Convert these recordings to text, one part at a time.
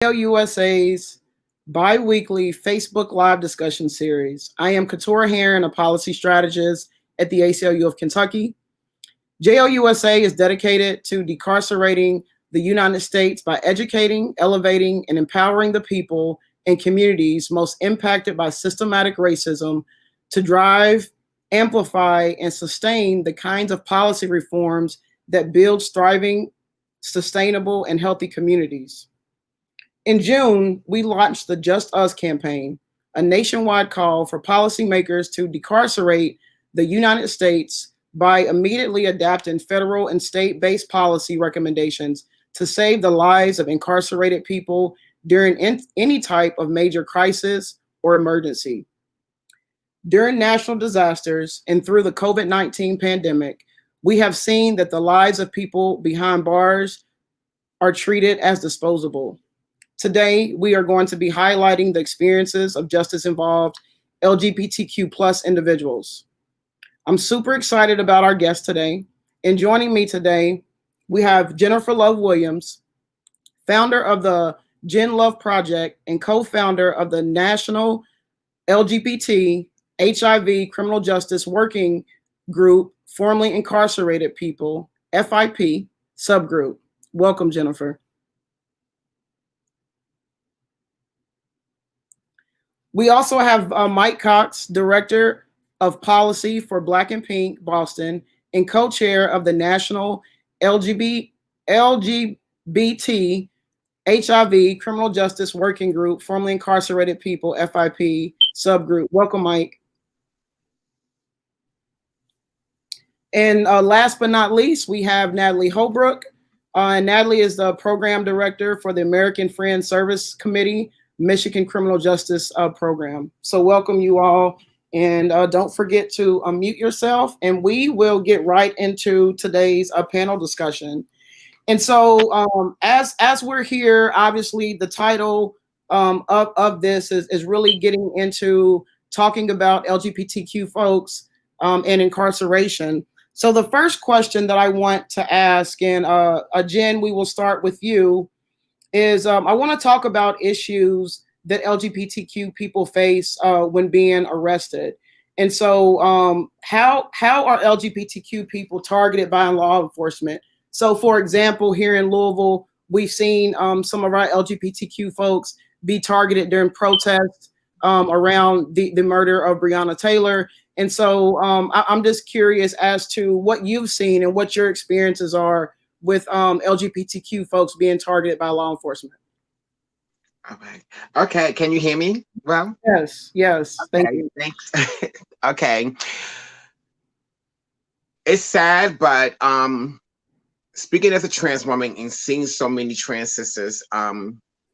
USA's bi-weekly Facebook Live discussion series. I am Katora Heron, a policy strategist at the ACLU of Kentucky. JLUSA is dedicated to decarcerating the United States by educating, elevating, and empowering the people and communities most impacted by systematic racism to drive, amplify, and sustain the kinds of policy reforms that build thriving, sustainable, and healthy communities. In June, we launched the Just Us campaign, a nationwide call for policymakers to decarcerate the United States by immediately adapting federal and state-based policy recommendations to save the lives of incarcerated people during any type of major crisis or emergency. During national disasters and through the COVID-19 pandemic, we have seen that the lives of people behind bars are treated as disposable. Today, we are going to be highlighting the experiences of justice-involved LGBTQ plus individuals. I'm super excited about our guest today. And joining me today, we have Jennifer Love Williams, founder of the Gen Love Project and co-founder of the National LGBT HIV Criminal Justice Working Group, formerly Incarcerated People, FIP, subgroup. Welcome, Jennifer. We also have Mike Cox, Director of Policy for Black and Pink Boston and co-chair of the National LGBT HIV Criminal Justice Working Group, formerly Incarcerated People, FIP subgroup. Welcome, Mike. And last but not least, we have Natalie Holbrook. Natalie is the Program Director for the American Friends Service Committee, Michigan Criminal Justice Program. So welcome you all. And don't forget to unmute yourself, and we will get right into today's panel discussion. And so as we're here, obviously the title of this is really getting into talking about LGBTQ folks and incarceration. So the first question that I want to ask, and Jen, we will start with you, is I want to talk about issues that LGBTQ people face when being arrested. And so how are LGBTQ people targeted by law enforcement? So for example, here in Louisville, we've seen some of our LGBTQ folks be targeted during protests around the murder of Breonna Taylor. And so I'm just curious as to what you've seen and what your experiences are with LGBTQ folks being targeted by law enforcement. Okay. Okay. Can you hear me? Well, yes. Okay, Thank you. Thanks. Okay. It's sad, but speaking as a trans woman and seeing so many trans sisters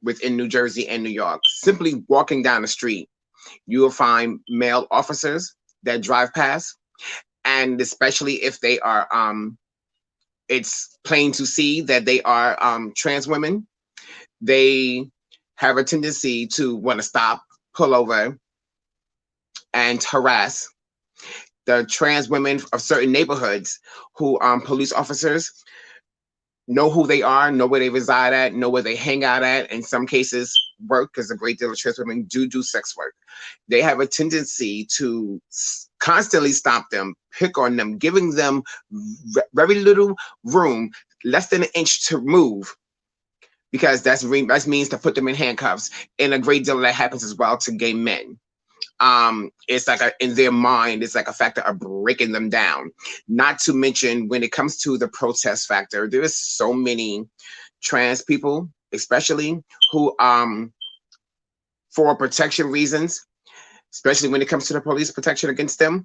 within New Jersey and New York, simply walking down the street, you will find male officers that drive past, and especially if they are it's plain to see that they are trans women, they have a tendency to want to stop, pull over, and harass the trans women of certain neighborhoods who police officers know who they are, know where they reside at, know where they hang out at. In some cases, work, because a great deal of trans women do sex work. They have a tendency to constantly stop them, pick on them, giving them very little room, less than an inch to move, because that means to put them in handcuffs. And a great deal of that happens as well to gay men. It's like in their mind, it's like a factor of breaking them down. Not to mention when it comes to the protest factor, there is so many trans people, especially who, for protection reasons, especially when it comes to the police protection against them,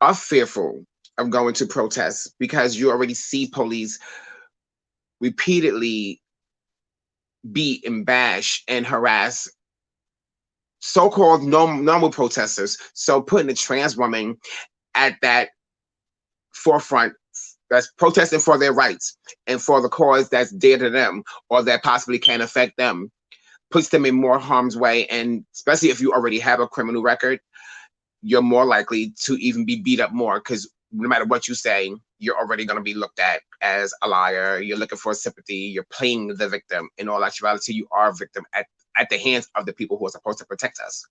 are fearful of going to protests because you already see police repeatedly beat and bash and harass so-called normal protesters. So putting a trans woman at that forefront that's protesting for their rights and for the cause that's dear to them or that possibly can affect them puts them in more harm's way. And especially if you already have a criminal record, you're more likely to even be beat up more, because no matter what you say, you're already going to be looked at as a liar. You're looking for sympathy. You're playing the victim. In all actuality, you are a victim at the hands of the people who are supposed to protect us.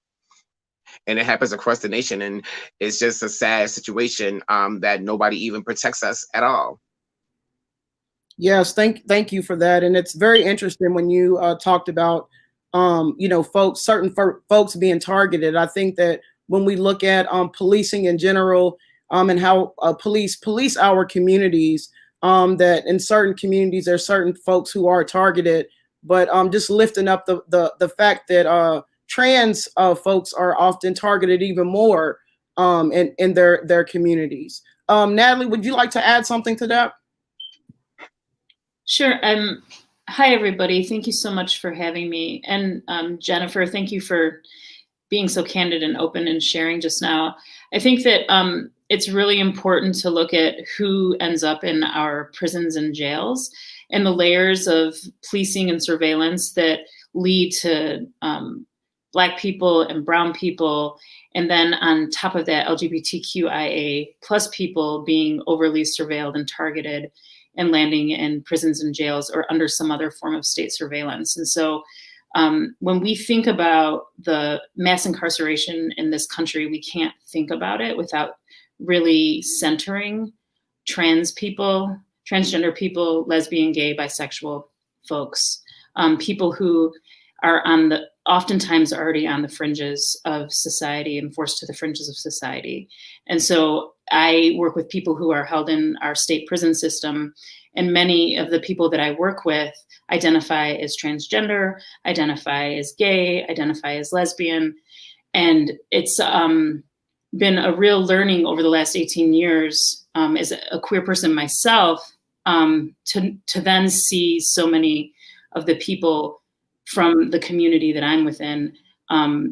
And it happens across the nation, and it's just a sad situation that nobody even protects us at all. Yes, thank you for that. And it's very interesting when you talked about certain folks being targeted. I think that when we look at policing in general, and how police our communities, that in certain communities there's certain folks who are targeted, but just lifting up the fact that trans folks are often targeted even more in their communities. Natalie, would you like to add something to that? Sure. Hi, everybody. Thank you so much for having me. And Jennifer, thank you for being so candid and open and sharing just now. I think that it's really important to look at who ends up in our prisons and jails and the layers of policing and surveillance that lead to Black people and brown people. And then on top of that, LGBTQIA plus people being overly surveilled and targeted and landing in prisons and jails or under some other form of state surveillance. And so when we think about the mass incarceration in this country, we can't think about it without really centering trans people, transgender people, lesbian, gay, bisexual folks, people who are oftentimes already on the fringes of society and forced to the fringes of society. And so I work with people who are held in our state prison system, and many of the people that I work with identify as transgender, identify as gay, identify as lesbian. And it's been a real learning over the last 18 years as a queer person myself to then see so many of the people from the community that I'm within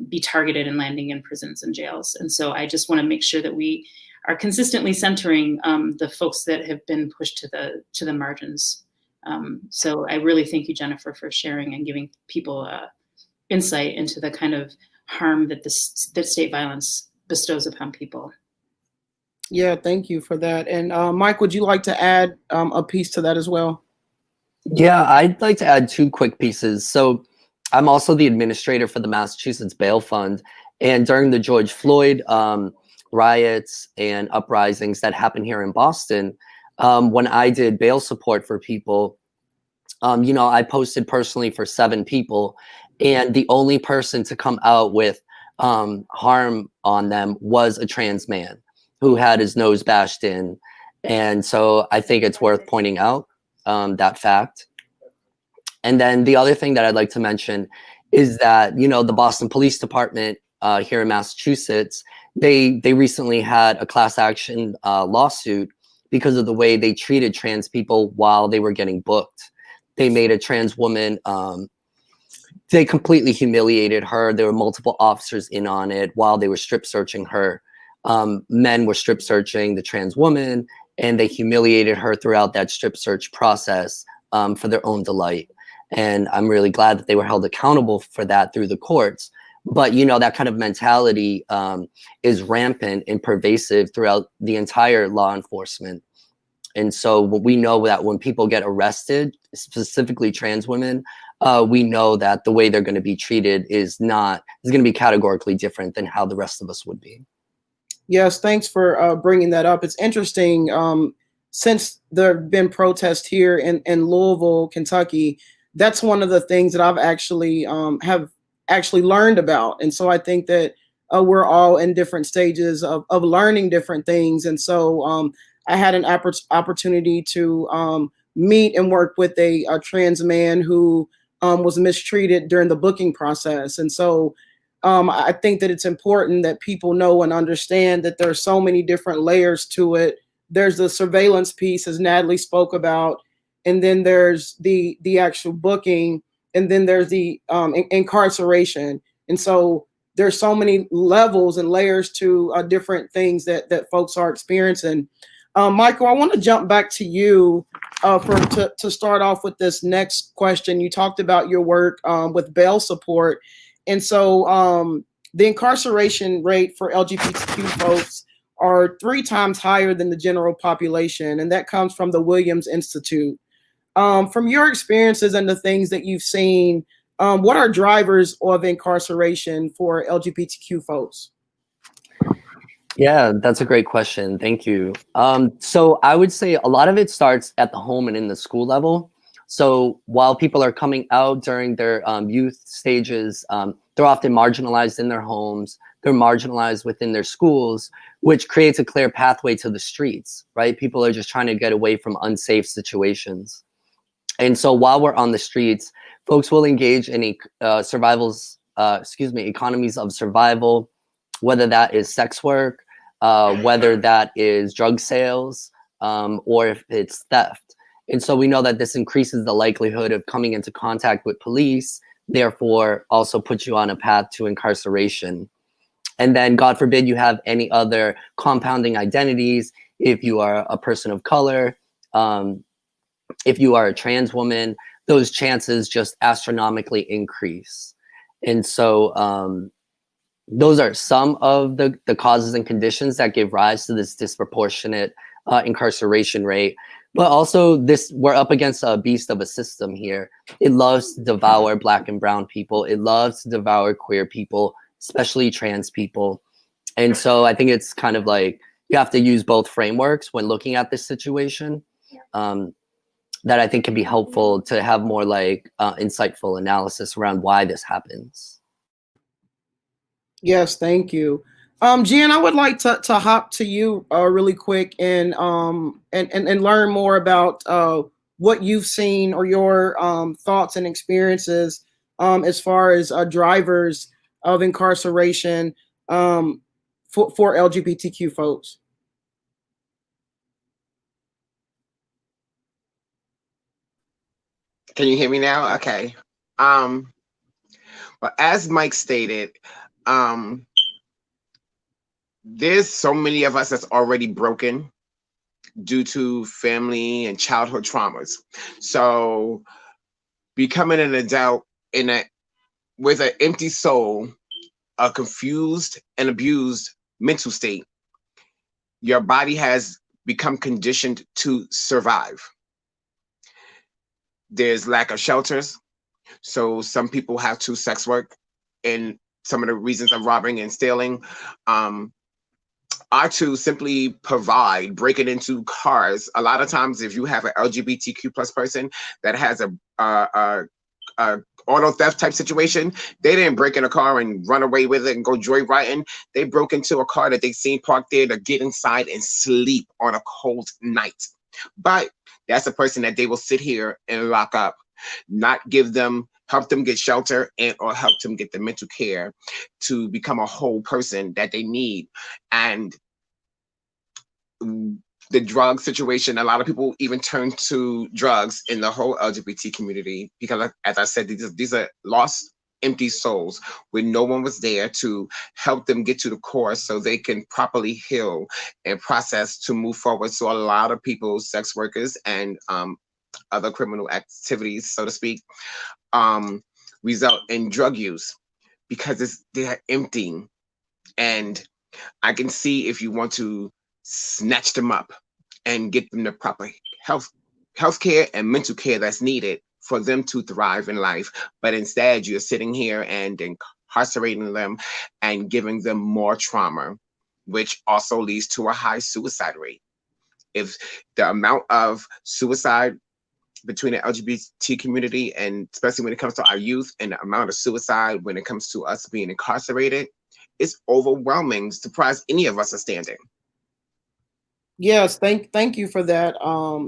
be targeted and landing in prisons and jails. And so I just want to make sure that we are consistently centering the folks that have been pushed to the margins. So I really thank you, Jennifer, for sharing and giving people insight into the kind of harm that that state violence bestows upon people. Yeah, thank you for that. And Mike, would you like to add a piece to that as well? Yeah, I'd like to add two quick pieces. So I'm also the administrator for the Massachusetts Bail Fund. And during the George Floyd riots and uprisings that happened here in Boston, when I did bail support for people, I posted personally for 7 people, and the only person to come out with harm on them was a trans man who had his nose bashed in. And so I think it's worth pointing out that fact. And then the other thing that I'd like to mention is that, the Boston Police Department here in Massachusetts, they recently had a class action lawsuit because of the way they treated trans people while they were getting booked. They made a trans woman, they completely humiliated her. There were multiple officers in on it while they were strip searching her. Men were strip searching the trans woman, and they humiliated her throughout that strip search process for their own delight. And I'm really glad that they were held accountable for that through the courts. But, that kind of mentality is rampant and pervasive throughout the entire law enforcement. And so we know that when people get arrested, specifically trans women, we know that the way they're going to be treated is going to be categorically different than how the rest of us would be. Yes, thanks for bringing that up. It's interesting. Since there have been protests here in Louisville, Kentucky, that's one of the things that I've actually learned about. And so I think that we're all in different stages of learning different things. And so I had an opportunity to meet and work with a trans man who was mistreated during the booking process. And so I think that it's important that people know and understand that there are so many different layers to it. There's the surveillance piece, as Natalie spoke about, and then there's the actual booking, and then there's the incarceration. And so there's so many levels and layers to different things that folks are experiencing. Michael, I want to jump back to you to start off with this next question. You talked about your work with bail support. And so the incarceration rate for LGBTQ folks are 3 times higher than the general population, and that comes from the Williams Institute. From your experiences and the things that you've seen, what are drivers of incarceration for LGBTQ folks? Yeah, that's a great question. Thank you. So I would say a lot of it starts at the home and in the school level. So while people are coming out during their youth stages, they're often marginalized in their homes. They're marginalized within their schools, which creates a clear pathway to the streets, right? People are just trying to get away from unsafe situations. And so while we're on the streets, folks will engage in economies of survival, whether that is sex work, whether that is drug sales, or if it's theft. And so we know that this increases the likelihood of coming into contact with police, therefore also puts you on a path to incarceration. And then, God forbid, you have any other compounding identities. If you are a person of color, if you are a trans woman, those chances just astronomically increase. And so those are some of the causes and conditions that give rise to this disproportionate incarceration rate. But also we're up against a beast of a system here. It loves to devour Black and brown people. It loves to devour queer people, especially trans people. And so I think it's kind of like you have to use both frameworks when looking at this situation. That I think can be helpful to have more like insightful analysis around why this happens. Yes, thank you. Jen, I would like to hop to you really quick and learn more about what you've seen or your thoughts and experiences as far as drivers of incarceration for LGBTQ folks. Can you hear me now? Okay. Well, as Mike stated, there's so many of us that's already broken due to family and childhood traumas. So becoming an adult with an empty soul, a confused and abused mental state, your body has become conditioned to survive. There's lack of shelters. So some people have to sex work, and some of the reasons of robbing and stealing are to simply provide, breaking into cars. A lot of times, if you have an LGBTQ plus person that has a auto theft type situation, they didn't break in a car and run away with it and go joyriding. They broke into a car that they seen parked there to get inside and sleep on a cold night. But that's a person that they will sit here and lock up, not help them get shelter and or help them get the mental care to become a whole person that they need. And the drug situation, a lot of people even turn to drugs in the whole LGBT community because, as I said, these are lost, empty souls where no one was there to help them get to the core so they can properly heal and process to move forward. So a lot of people, sex workers and other criminal activities, so to speak, result in drug use because they're empty. And I can see if you want to snatch them up and get them the proper health care and mental care that's needed for them to thrive in life. But instead, you're sitting here and incarcerating them and giving them more trauma, which also leads to a high suicide rate. If the amount of suicide between the LGBT community, and especially when it comes to our youth, and the amount of suicide when it comes to us being incarcerated, it's overwhelming. Surprised any of us are standing. Yes, thank you for that,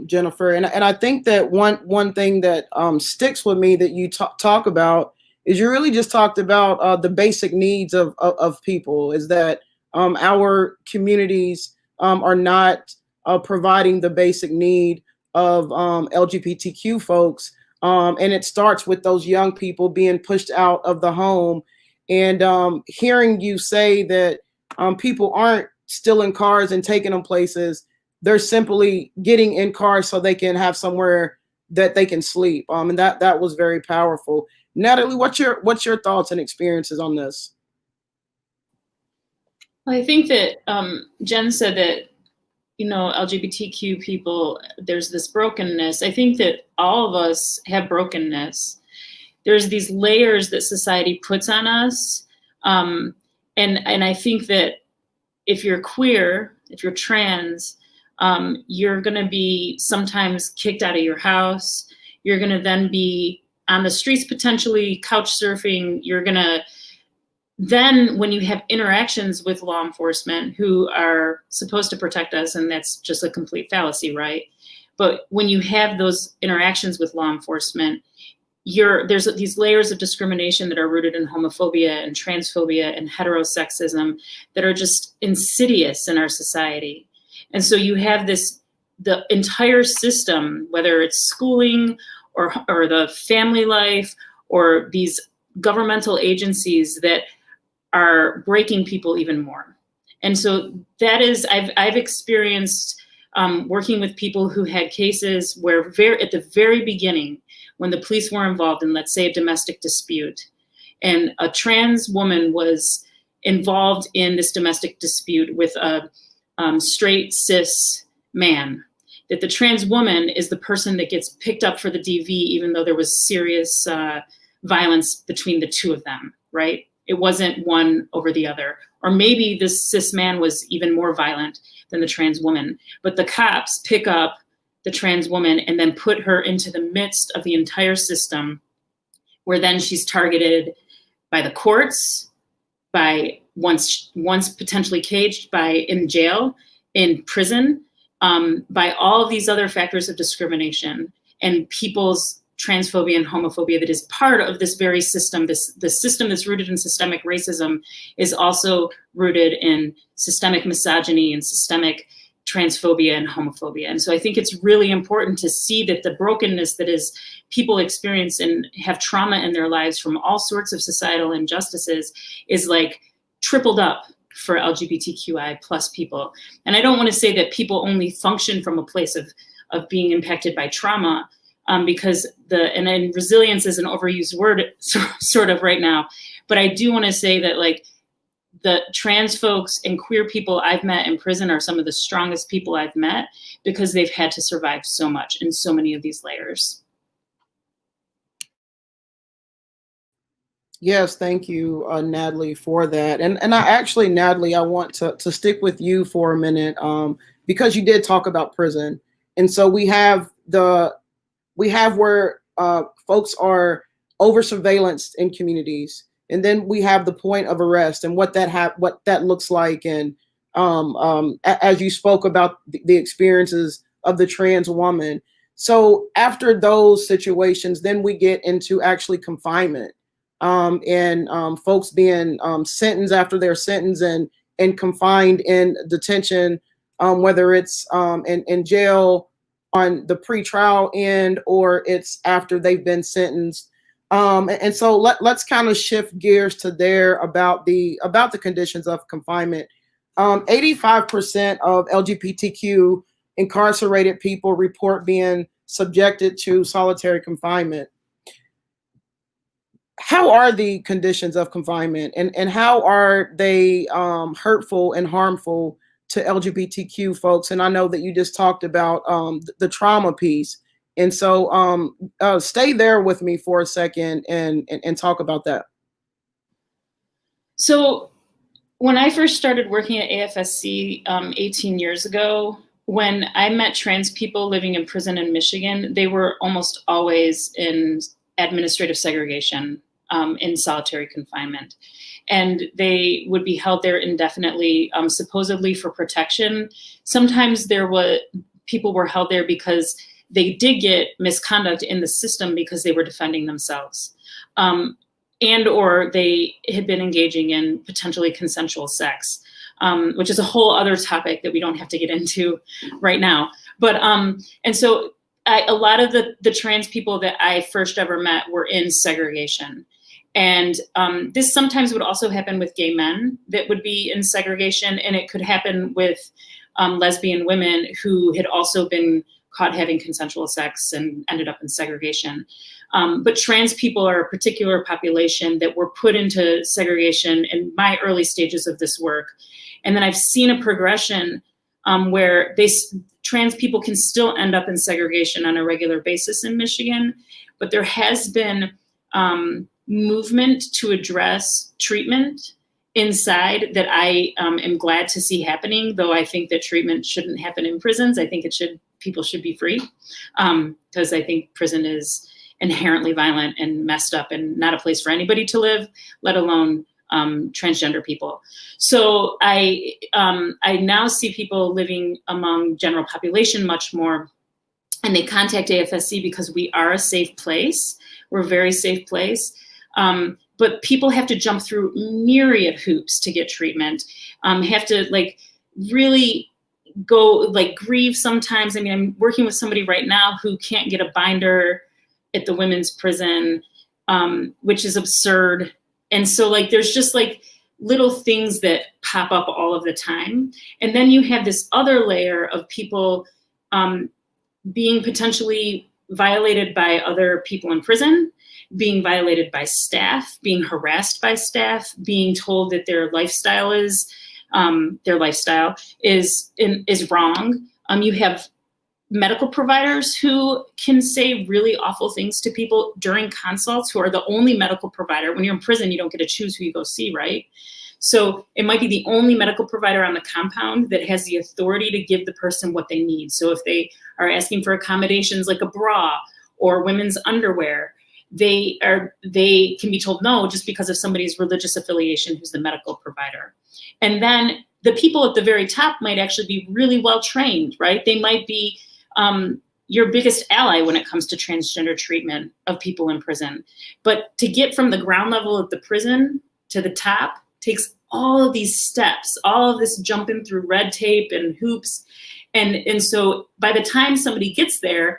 Jennifer. And I think that one thing that sticks with me that you talk about is you really just talked about the basic needs of people. Is that our communities are not providing the basic need of LGBTQ folks, and it starts with those young people being pushed out of the home. And hearing you say that people aren't stealing cars and taking them places, they're simply getting in cars so they can have somewhere that they can sleep. And that was very powerful. Natalie, what's your thoughts and experiences on this? Well, I think that Jen said that, LGBTQ people, there's this brokenness. I think that all of us have brokenness. There's these layers that society puts on us. And I think that if you're queer, if you're trans, you're going to be sometimes kicked out of your house. You're going to then be on the streets, potentially couch surfing. You're going to then, when you have interactions with law enforcement who are supposed to protect us, and that's just a complete fallacy, right? But when you have those interactions with law enforcement, there's these layers of discrimination that are rooted in homophobia and transphobia and heterosexism that are just insidious in our society. And so you have the entire system, whether it's schooling or the family life or these governmental agencies that are breaking people even more. And so that is, I've experienced working with people who had cases where at the very beginning, when the police were involved in, let's say, a domestic dispute, and a trans woman was involved in this domestic dispute with a straight cis man, that the trans woman is the person that gets picked up for the DV, even though there was serious violence between the two of them, right? It wasn't one over the other. Or maybe this cis man was even more violent than the trans woman. But the cops pick up the trans woman and then put her into the midst of the entire system, where then she's targeted by the courts, by once potentially caged, by in jail, in prison, by all of these other factors of discrimination and people's transphobia and homophobia that is part of this very system. The system that's rooted in systemic racism is also rooted in systemic misogyny and systemic transphobia and homophobia. And so I think it's really important to see that the brokenness that is people experience and have trauma in their lives from all sorts of societal injustices is like tripled up for LGBTQI plus people. And I don't want to say that people only function from a place of being impacted by trauma, because and resilience is an overused word sort of right now. But I do want to say that like the trans folks and queer people I've met in prison are some of the strongest people I've met because they've had to survive so much in so many of these layers. Yes, thank you, Natalie, for that. And I actually, Natalie, I want to stick with you for a minute, because you did talk about prison. And so we have where folks are over surveillance in communities, and then we have the point of arrest and what that looks like. And as you spoke about the experiences of the trans woman. So after those situations, then we get into actually confinement, and folks being sentenced after their sentence and confined in detention, whether it's in jail on the pretrial end or it's after they've been sentenced. And so let's kind of shift gears to there about the conditions of confinement. 85% of LGBTQ incarcerated people report being subjected to solitary confinement. How are the conditions of confinement, and how are they hurtful and harmful to LGBTQ folks? And I know that you just talked about the trauma piece. And so stay there with me for a second and talk about that. So when I first started working at AFSC 18 years ago, when I met trans people living in prison in Michigan, they were almost always in administrative segregation, in solitary confinement. And they would be held there indefinitely, supposedly for protection. Sometimes people were held there because they did get misconduct in the system because they were defending themselves. And or they had been engaging in potentially consensual sex, which is a whole other topic that we don't have to get into right now. But and so a lot of the trans people that I first ever met were in segregation. And this sometimes would also happen with gay men that would be in segregation, and it could happen with lesbian women who had also been caught having consensual sex and ended up in segregation. But trans people are a particular population that were put into segregation in my early stages of this work. And then I've seen a progression where trans people can still end up in segregation on a regular basis in Michigan, but there has been movement to address treatment inside that I am glad to see happening, though I think that treatment shouldn't happen in prisons. I think people should be free, because I think prison is inherently violent and messed up and not a place for anybody to live, let alone transgender people. So I now see people living among general population much more, and they contact AFSC because we are a safe place. We're a very safe place. But people have to jump through myriad hoops to get treatment, have to like really go like grieve sometimes. I mean, I'm working with somebody right now who can't get a binder at the women's prison, which is absurd. And so like, there's just like little things that pop up all of the time. And then you have this other layer of people being potentially violated by other people in prison, being violated by staff, being harassed by staff, being told that their lifestyle is wrong. You have medical providers who can say really awful things to people during consults, who are the only medical provider. When you're in prison, you don't get to choose who you go see, right? So it might be the only medical provider on the compound that has the authority to give the person what they need. So if they are asking for accommodations like a bra or women's underwear, they can be told no just because of somebody's religious affiliation who's the medical provider. And then the people at the very top might actually be really well trained, right? They might be your biggest ally when it comes to transgender treatment of people in prison. But to get from the ground level of the prison to the top takes all of these steps, all of this jumping through red tape and hoops. And so by the time somebody gets there,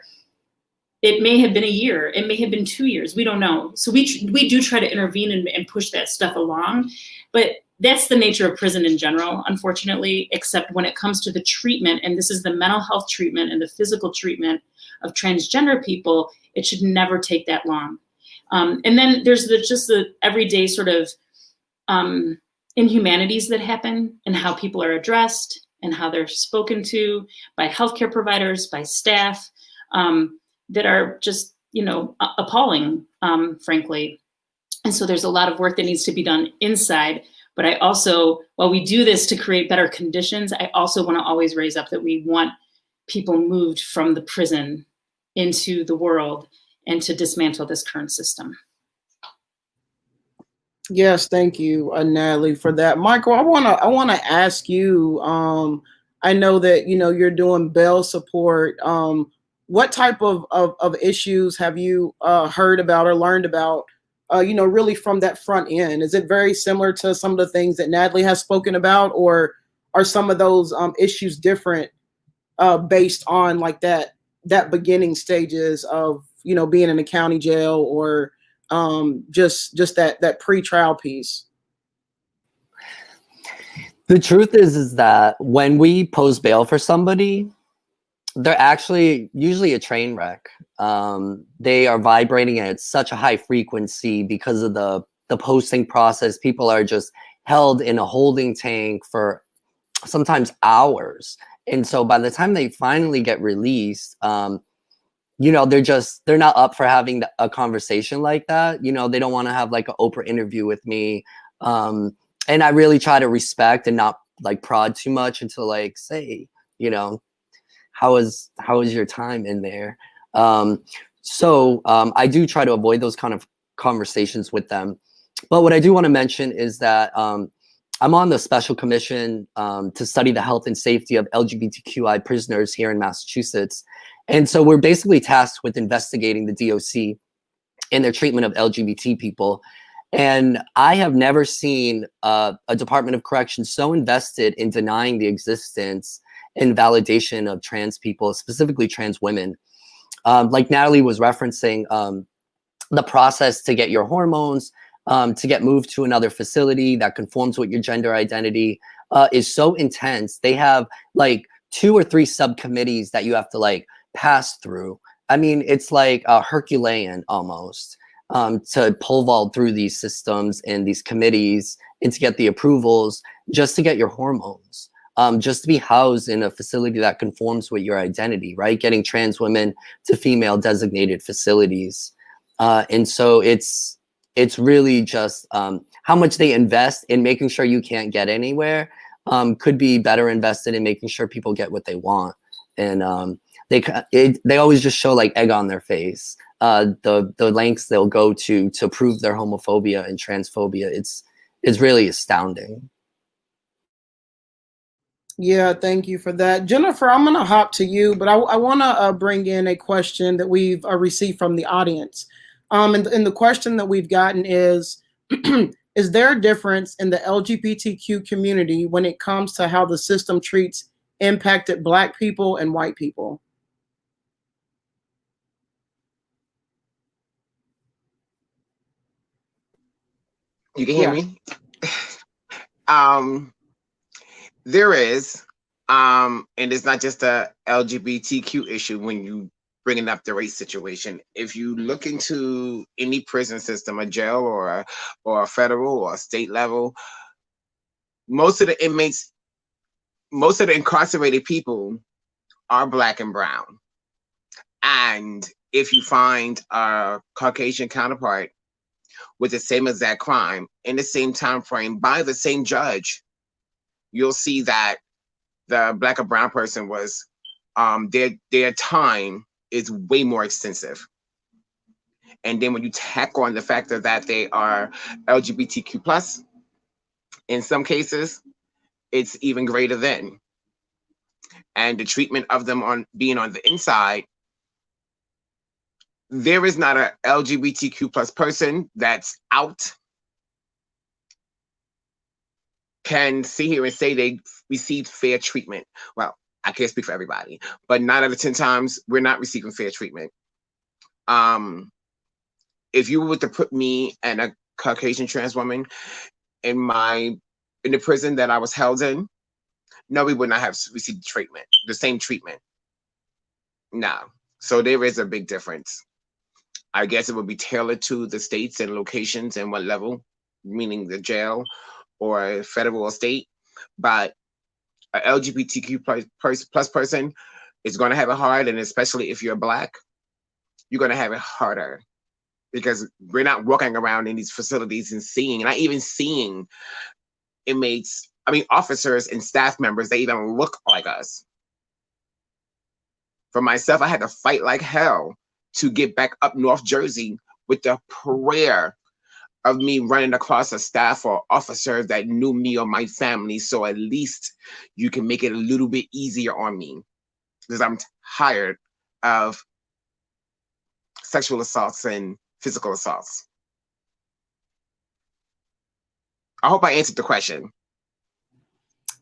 it may have been a year, it may have been 2 years, we don't know. So we do try to intervene and push that stuff along, but that's the nature of prison in general, unfortunately, except when it comes to the treatment, and this is the mental health treatment and the physical treatment of transgender people, it should never take that long. And then there's just the everyday sort of inhumanities that happen and how people are addressed and how they're spoken to by healthcare providers, by staff, that are just, appalling, frankly. And so there's a lot of work that needs to be done inside. But I also, while we do this to create better conditions, I also want to always raise up that we want people moved from the prison into the world and to dismantle this current system. Yes, thank you, Natalie, for that. Michael, I wanna ask you. I know that you're doing bail support. What type of issues have you heard about or learned about? Really from that front end? Is it very similar to some of the things that Natalie has spoken about, or are some of those issues different based on like that beginning stages of being in a county jail, or just that pre-trial piece? The truth is that when we post bail for somebody, they're actually usually a train wreck. They are vibrating at such a high frequency because of the posting process. People are just held in a holding tank for sometimes hours. And so by the time they finally get released, they're not up for having a conversation like that. They don't want to have like an Oprah interview with me. And I really try to respect and not like prod too much until like say, how is your time in there? So I do try to avoid those kind of conversations with them. But what I do want to mention is that I'm on the special commission to study the health and safety of LGBTQI prisoners here in Massachusetts. And so we're basically tasked with investigating the DOC and their treatment of LGBT people. And I have never seen a Department of Corrections so invested in denying the existence and validation of trans people, specifically trans women. Like Natalie was referencing, the process to get your hormones, to get moved to another facility that conforms with your gender identity is so intense. They have like 2 or 3 subcommittees that you have to like pass through. I mean, it's like a Herculean almost to pole vault through these systems and these committees and to get the approvals just to get your hormones, just to be housed in a facility that conforms with your identity, right? Getting trans women to female designated facilities. And so it's really just how much they invest in making sure you can't get anywhere could be better invested in making sure people get what they want. And they always just show like egg on their face, the lengths they'll go to prove their homophobia and transphobia. It's really astounding. Yeah, thank you for that. Jennifer, I'm going to hop to you, but I want to bring in a question that we've received from the audience. And the question that we've gotten is, is there a difference in the LGBTQ community when it comes to how the system treats impacted Black people and white people? You can hear me? There is, and it's not just a LGBTQ issue when you bringing up the race situation. If you look into any prison system, a jail or a federal or a state level, most of the inmates, most of the incarcerated people are Black and brown. And if you find a Caucasian counterpart with the same exact crime in the same time frame by the same judge, you'll see that the Black or brown person was their time is way more extensive. And then when you tack on the factor that they are LGBTQ plus, in some cases, it's even greater then. And the treatment of them on being on the inside, there is not a LGBTQ plus person that's out can sit here and say they received fair treatment. Well, I can't speak for everybody, but 9 out of 10 times we're not receiving fair treatment. If you were to put me and a Caucasian trans woman in the prison that I was held in, no, we would not have received treatment, the same treatment. No. So there is a big difference. I guess it would be tailored to the states and locations and what level, meaning the jail or federal or state. But a LGBTQ plus person is going to have it hard, and especially if you're Black, you're going to have it harder because we're not walking around in these facilities and not even seeing inmates, officers and staff members that even look like us. For myself, I had to fight like hell to get back up North Jersey with the prayer of me running across a staff or officer that knew me or my family, so at least you can make it a little bit easier on me, because I'm tired of sexual assaults and physical assaults. I hope I answered the question.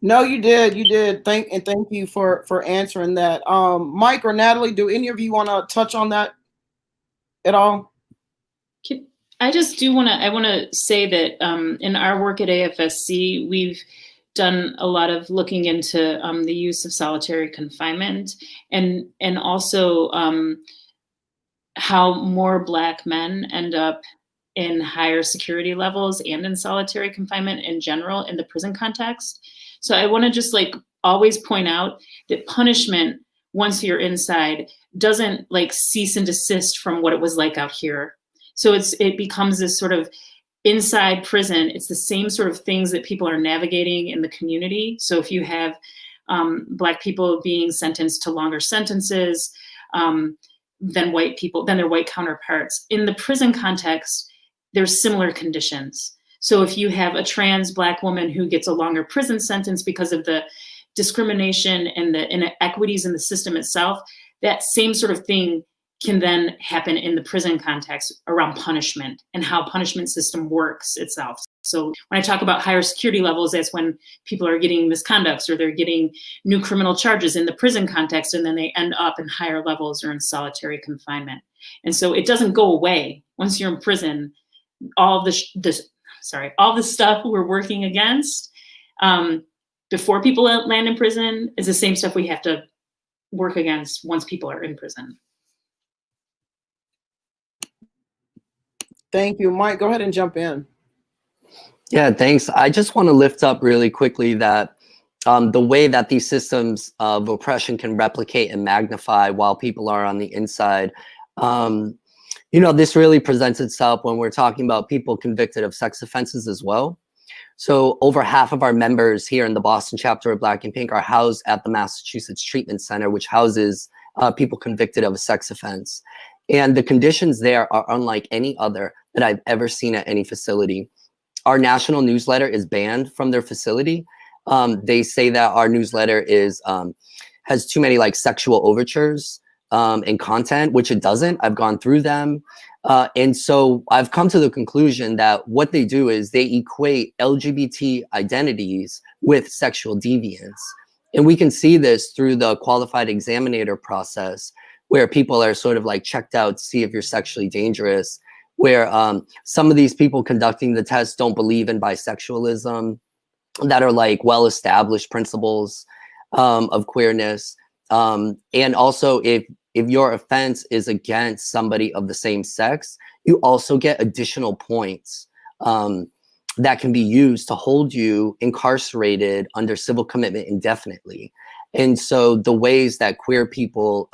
No, you did. You did. Thank you for answering that. Mike or Natalie, do any of you want to touch on that at all? I just do want to say that in our work at AFSC, we've done a lot of looking into the use of solitary confinement and also how more Black men end up in higher security levels and in solitary confinement in general in the prison context. So I want to just always point out that punishment, once you're inside, doesn't cease and desist from what it was like out here. So it becomes this sort of inside prison. It's the same sort of things that people are navigating in the community. So if you have Black people being sentenced to longer sentences than white people, than their white counterparts, in the prison context, there's similar conditions. So if you have a trans Black woman who gets a longer prison sentence because of the discrimination and the inequities in the system itself, that same sort of thing can then happen in the prison context around punishment and how punishment system works itself. So when I talk about higher security levels, that's when people are getting misconducts or they're getting new criminal charges in the prison context, and then they end up in higher levels or in solitary confinement. And so it doesn't go away once you're in prison. All the stuff we're working against before people land in prison is the same stuff we have to work against once people are in prison. Thank you, Mike. Go ahead and jump in. Yeah, thanks. I just want to lift up really quickly that the way that these systems of oppression can replicate and magnify while people are on the inside. Um, this really presents itself when we're talking about people convicted of sex offenses as well. So over half of our members here in the Boston chapter of Black and Pink are housed at the Massachusetts Treatment Center, which houses people convicted of a sex offense. And the conditions there are unlike any other that I've ever seen at any facility. Our national newsletter is banned from their facility. They say that our newsletter has too many like sexual overtures and content, which it doesn't. I've gone through them. And so I've come to the conclusion that what they do is they equate LGBT identities with sexual deviance. And we can see this through the qualified examiner process, where people are sort of like checked out to see if you're sexually dangerous, where some of these people conducting the test don't believe in bisexualism, that are like well-established principles of queerness. And also if your offense is against somebody of the same sex, you also get additional points that can be used to hold you incarcerated under civil commitment indefinitely. And so the ways that queer people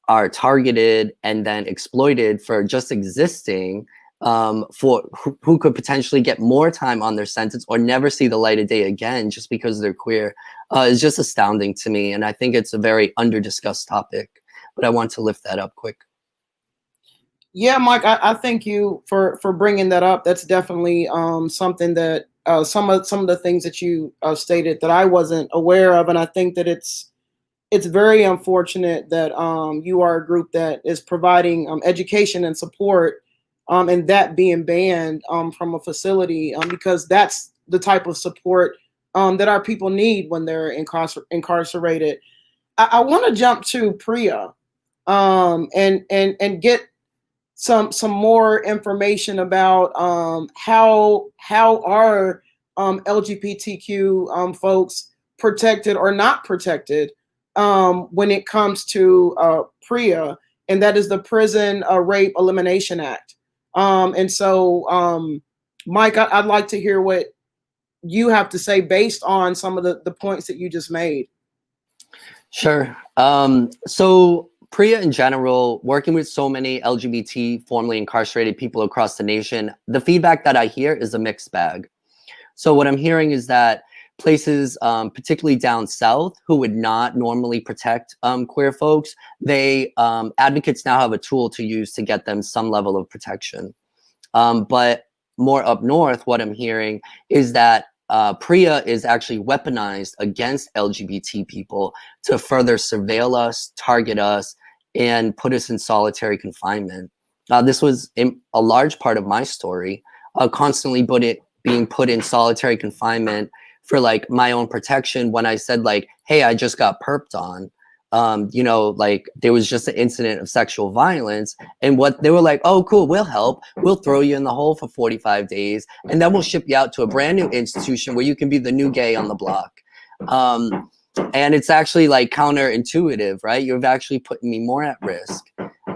are targeted and then exploited for just existing, for who could potentially get more time on their sentence or never see the light of day again just because they're queer, is just astounding to me. And I think it's a very under-discussed topic, but I want to lift that up quick. Yeah, Mike, I thank you for bringing that up. That's definitely something that some of the things that you stated that I wasn't aware of, and I think that it's very unfortunate that you are a group that is providing education and support, and that being banned from a facility, because that's the type of support that our people need when they're incarcerated. I want to jump to Priya and get some more information about how are LGBTQ folks protected or not protected when it comes to PREA, and that is the Prison Rape Elimination Act. And so, Mike, I'd like to hear what you have to say based on some of the points that you just made. Sure. So PREA in general, working with so many LGBT formerly incarcerated people across the nation, the feedback that I hear is a mixed bag. So what I'm hearing is that places, particularly down south, who would not normally protect queer folks, advocates now have a tool to use to get them some level of protection. But more up north, what I'm hearing is that PREA is actually weaponized against LGBT people to further surveil us, target us, and put us in solitary confinement. This was a large part of my story, constantly being put in solitary confinement for like my own protection when I said like, hey, I just got perped on. Like there was just an incident of sexual violence, and what they were like, oh, cool, we'll help. We'll throw you in the hole for 45 days, and then we'll ship you out to a brand new institution where you can be the new gay on the block. And it's actually like counterintuitive, right? You've actually put me more at risk.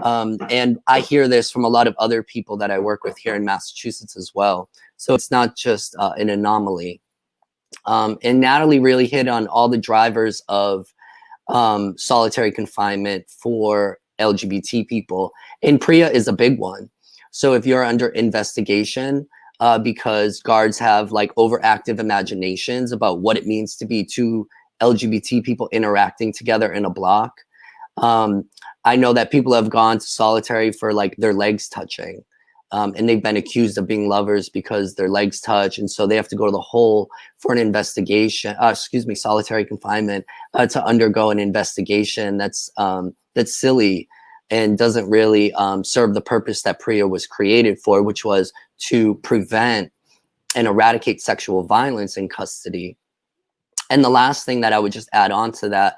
And I hear this from a lot of other people that I work with here in Massachusetts as well. So it's not just an anomaly. And Natalie really hit on all the drivers of solitary confinement for LGBT people, and PREA is a big one. So if you're under investigation because guards have like overactive imaginations about what it means to be two LGBT people interacting together in a block, I know that people have gone to solitary for like their legs touching, and they've been accused of being lovers because their legs touch, and so they have to go to the hole for an investigation, solitary confinement, to undergo an investigation that's silly and doesn't really serve the purpose that PREA was created for, which was to prevent and eradicate sexual violence in custody. And the last thing that I would just add on to that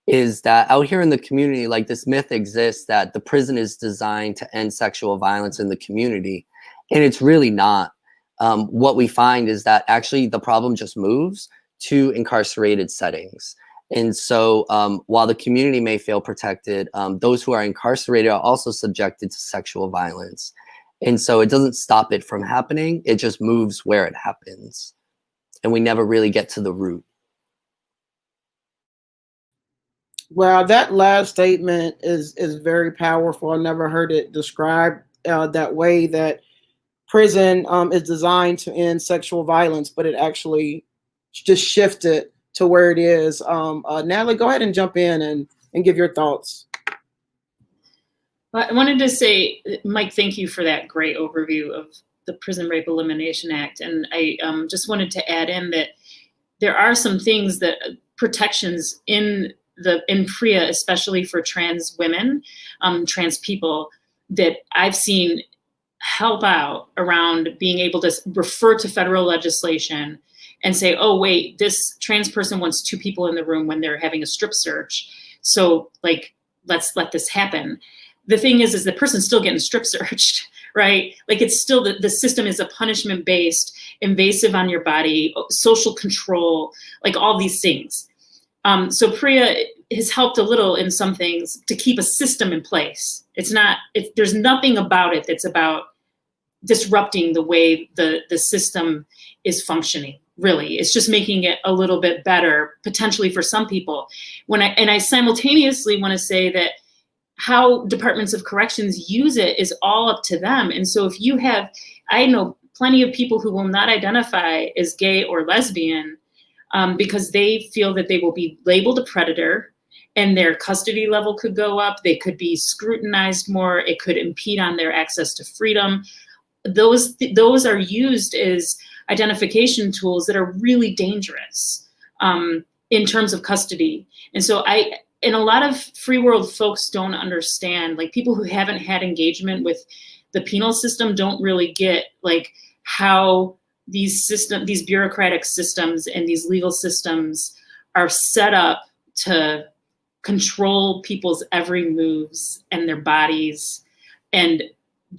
is that out here in the community, like this myth exists that the prison is designed to end sexual violence in the community, and it's really not. What we find is that actually the problem just moves to incarcerated settings. And so while the community may feel protected, those who are incarcerated are also subjected to sexual violence. And so it doesn't stop it from happening. It just moves where it happens. And we never really get to the root. Well, that last statement is very powerful. I never heard it described that way, that prison is designed to end sexual violence, but it actually just shifted to where it is. Natalie, go ahead and jump in and give your thoughts. I wanted to say, Mike, thank you for that great overview of the Prison Rape Elimination Act. And I just wanted to add in that there are some things that protections in PREA, especially for trans women, trans people, that I've seen help out around being able to refer to federal legislation and say, oh, wait, this trans person wants 2 people in the room when they're having a strip search. So like, let's let this happen. The thing is the person's still getting strip searched, right? Like, it's still, the system is a punishment-based, invasive on your body, social control, like all these things. So PREA has helped a little in some things to keep a system in place. There's nothing about it that's about disrupting the way the system is functioning, really. It's just making it a little bit better, potentially for some people. I simultaneously want to say that how departments of corrections use it is all up to them. And so if you have, I know plenty of people who will not identify as gay or lesbian because they feel that they will be labeled a predator and their custody level could go up. They could be scrutinized more. It could impede on their access to freedom. Those are used as identification tools that are really dangerous in terms of custody. And so and a lot of free world folks don't understand, like people who haven't had engagement with the penal system don't really get like how these bureaucratic systems and these legal systems are set up to control people's every moves and their bodies. And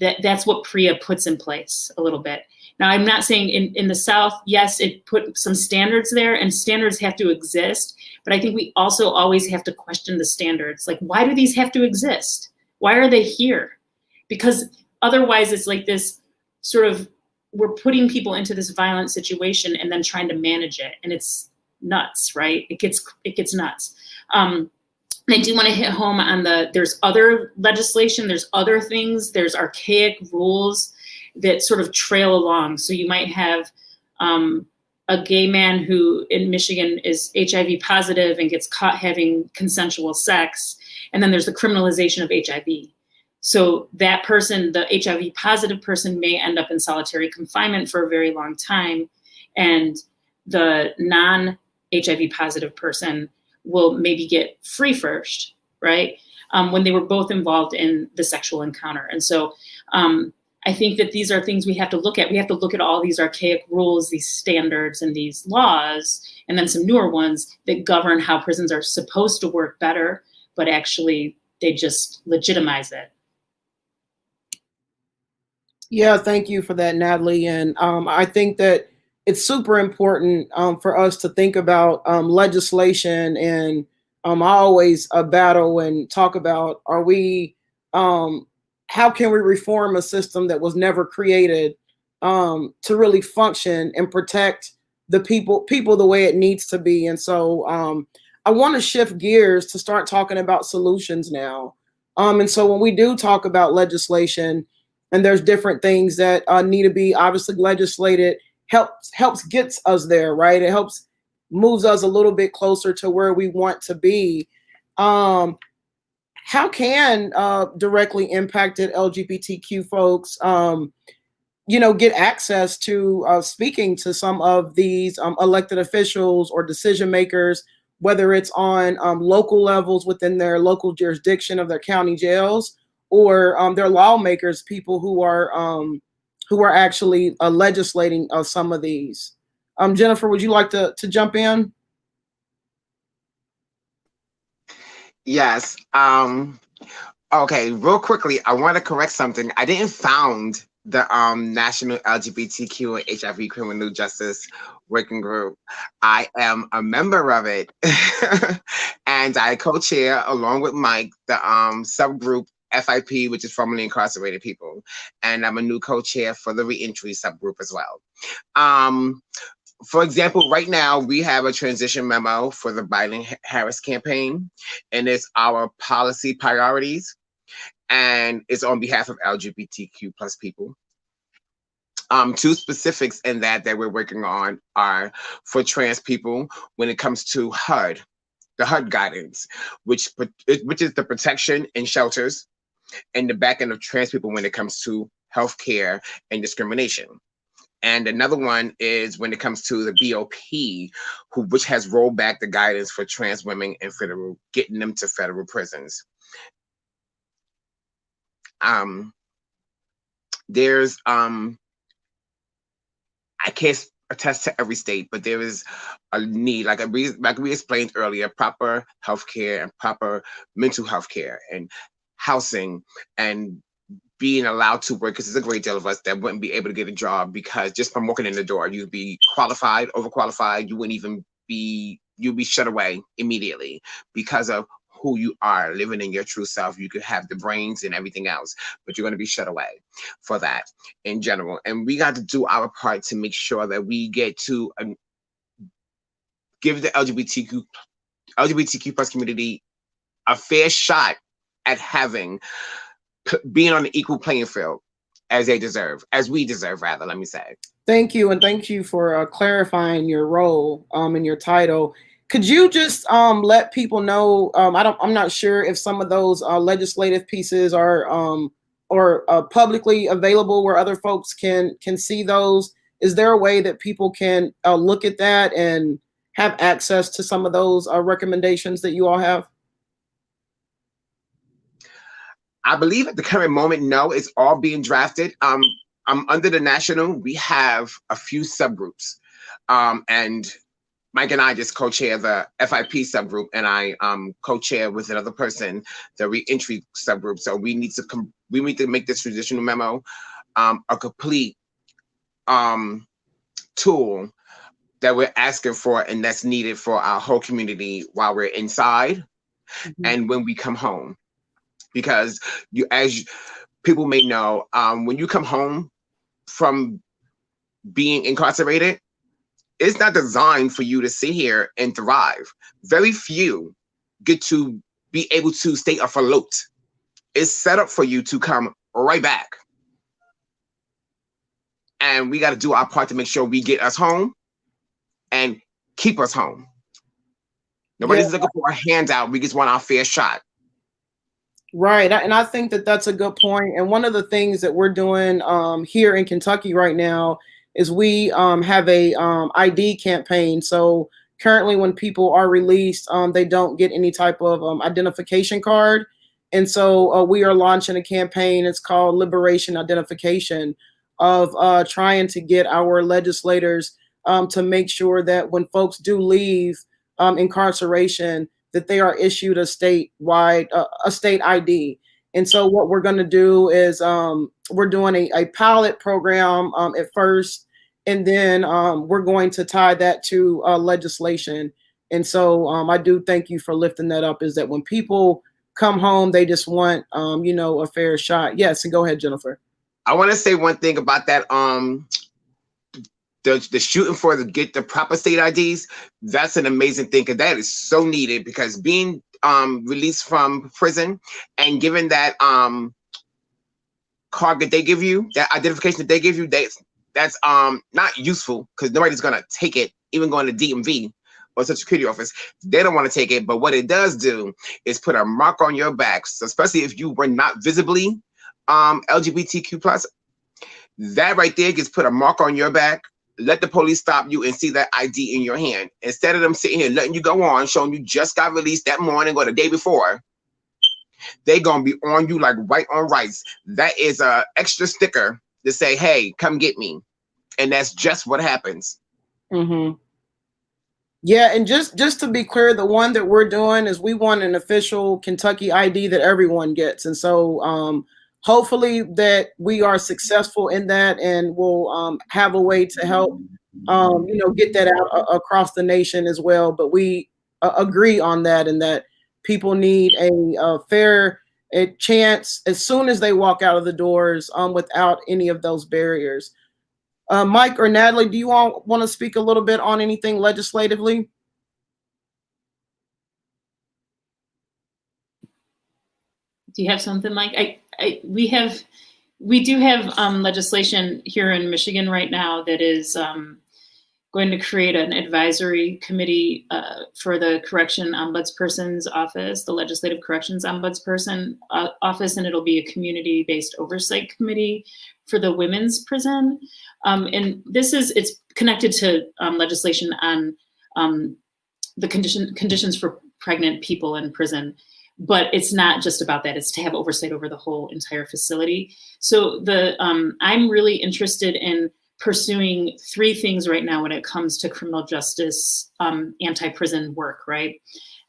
that's what PREA puts in place a little bit. Now, I'm not saying in the South, yes, it put some standards there and standards have to exist, but I think we also always have to question the standards. Like, why do these have to exist? Why are they here? Because otherwise it's like this sort of, we're putting people into this violent situation and then trying to manage it. And it's nuts, right? It gets nuts. And I do want to hit home on there's other legislation, there's other things, there's archaic rules that sort of trail along. So you might have a gay man who in Michigan is HIV positive and gets caught having consensual sex. And then there's the criminalization of HIV. So that person, the HIV positive person, may end up in solitary confinement for a very long time. And the non-HIV positive person will maybe get free first, right? When they were both involved in the sexual encounter. And so I think that these are things we have to look at. We have to look at all these archaic rules, these standards, and these laws, and then some newer ones that govern how prisons are supposed to work better, but actually they just legitimize it. Yeah, thank you for that, Natalie. And I think that it's super important for us to think about legislation. And I always battle and talk about, how can we reform a system that was never created to really function and protect the people the way it needs to be? And so I want to shift gears to start talking about solutions now. And so when we do talk about legislation, and there's different things that need to be obviously legislated, helps gets us there, right? It helps moves us a little bit closer to where we want to be. How can directly impacted LGBTQ folks, get access to speaking to some of these elected officials or decision makers, whether it's on local levels within their local jurisdiction of their county jails, or their lawmakers, people who are actually legislating some of these? Jennifer, would you like to jump in? Yes. Okay, real quickly, I want to correct something. I didn't found the National LGBTQ and HIV Criminal Justice Working Group. I am a member of it, and I co-chair along with Mike the subgroup FIP, which is formerly incarcerated people, and I'm a new co-chair for the reentry subgroup as well. For example, right now we have a transition memo for the Biden-Harris campaign, and it's our policy priorities, and it's on behalf of LGBTQ plus people. Two specifics in that we're working on are for trans people when it comes to HUD, the HUD guidance, which is the protection in shelters, and the back end of trans people when it comes to healthcare and discrimination. And another one is when it comes to the BOP, which has rolled back the guidance for trans women and getting them to federal prisons. There's I can't attest to every state, but there is a need, like we explained earlier, proper healthcare and proper mental health care and housing and being allowed to work, because there's a great deal of us that wouldn't be able to get a job because just from walking in the door, you'd be qualified, overqualified, you'd be shut away immediately because of who you are, living in your true self. You could have the brains and everything else, but you're going to be shut away for that in general. And we got to do our part to make sure that we get to give the LGBTQ plus community a fair shot at being on the equal playing field as we deserve, rather, let me say. Thank you, and thank you for clarifying your role and your title. Could you just let people know? I'm not sure if some of those legislative pieces are publicly available where other folks can see those. Is there a way that people can look at that and have access to some of those recommendations that you all have? I believe at the current moment, no, it's all being drafted. Under the national, we have a few subgroups, and Mike and I just co-chair the FIP subgroup, and I co-chair with another person the reentry subgroup. So we need to make this transitional memo a complete tool that we're asking for, and that's needed for our whole community while we're inside and when we come home. Because as people may know, when you come home from being incarcerated, it's not designed for you to sit here and thrive. Very few get to be able to stay afloat. It's set up for you to come right back. And we got to do our part to make sure we get us home and keep us home. Nobody's looking for a handout. We just want our fair shot. Right. And I think that that's a good point. And one of the things that we're doing here in Kentucky right now is we have a ID campaign. So currently when people are released, they don't get any type of identification card. And so we are launching a campaign. It's called Liberation Identification, of trying to get our legislators to make sure that when folks do leave incarceration, that they are issued a statewide, a state ID. And so what we're going to do is we're doing a pilot program at first, and then we're going to tie that to legislation. And so I do thank you for lifting that up, is that when people come home, they just want, a fair shot. Yes, and go ahead, Jennifer. I want to say one thing about that. The shooting for get the proper state IDs, that's an amazing thing, because that is so needed, because being released from prison and given that card that they give you, that identification that they give you, that's not useful, because nobody's gonna take it, even going to DMV or Social Security office. They don't want to take it, but what it does do is put a mark on your back, so especially if you were not visibly LGBTQ plus. That right there gets put a mark on your back. Let the police stop you and see that ID in your hand. Instead of them sitting here letting you go on, showing you just got released that morning or the day before, they gonna be on you like white on rice. That is a extra sticker to say, hey, come get me. And that's just what happens. Mm-hmm. Yeah, and just to be clear, the one that we're doing is we want an official Kentucky ID that everyone gets. And so hopefully that we are successful in that, and we'll have a way to help, get that out across the nation as well. But we agree on that, and that people need a fair a chance as soon as they walk out of the doors without any of those barriers. Mike or Natalie, do you all want to speak a little bit on anything legislatively? Do you have something, Mike? We do have legislation here in Michigan right now that is going to create an advisory committee for the Correction Ombudsperson's office, the Legislative Corrections Ombudsperson office, and it'll be a community-based oversight committee for the women's prison. And it's connected to legislation on the conditions for pregnant people in prison. But it's not just about that. It's to have oversight over the whole entire facility. So I'm really interested in pursuing three things right now when it comes to criminal justice anti-prison work, right?